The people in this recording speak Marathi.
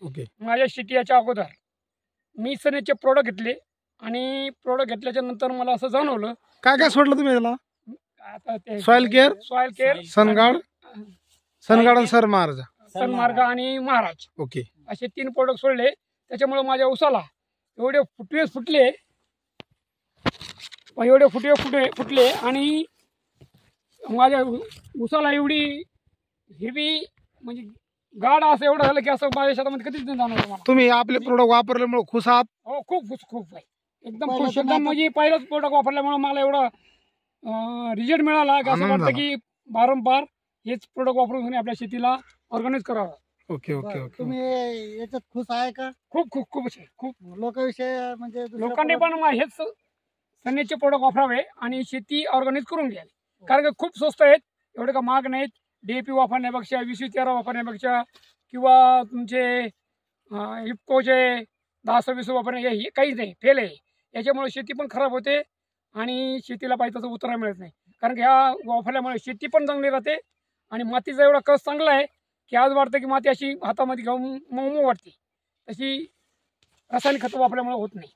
ओके. माझ्या शेती याच्या अगोदर मी सनेचे प्रोडक्ट घेतले आणि प्रोडक्ट घेतल्याच्या नंतर मला असं जाणवलं काय काय सोडलं तुम्ही याला? आता ते सॉइल केअर, सनगार्ड आणि सनमार्ग आणि महाराज ओके. असे 3 प्रोडक्ट सोडले. त्याच्यामुळे माझ्या उसाला एवढे फुटले आणि माझ्या उसाला एवढी हिरवी म्हणजे गाड असं एवढं झालं की असं माझ्या शेतामध्ये कधीच नाही जाणवलं मला. तुम्ही आपले प्रोडक्ट वापरल्यामुळे खुश आहात? हो, खूप आहे. एकदम खुश. एकदम म्हणजे पहिलंच प्रोडक्ट वापरल्यामुळे मला एवढा रिझल्ट मिळाला की असं वाटतं की वारंवार हेच प्रोडक्ट वापरून आपल्या शेतीला ऑर्गनाइज करावं. Okay okay okay. तुम्ही याच्यात खुश आहे का? खूप लोकांविषयी म्हणजे लोकांनी पण हेच सनेचे प्रोडक्ट वापरावे आणि शेती ऑर्गनाइज करून घ्यावी. कारण की खूप स्वस्त आहेत, एवढे का महाग नाहीत. DAP वापरण्यापेक्षा 20-13 वापरण्यापेक्षा किंवा तुमचे इफ्कोचे 10-26 वापरणे हे काहीच नाही, फेल आहे. याच्यामुळे शेती पण खराब होते आणि शेतीला पाहिजे तसं उतरायला मिळत नाही. कारण की ह्या वापरल्यामुळे शेती पण चांगली राहते आणि मातीचा एवढा कस चांगला आहे की आज वाटतं की माती अशी हातामध्ये घेऊन मऊ वाटते. तशी रासायनिक खतं वापरल्यामुळे होत नाही.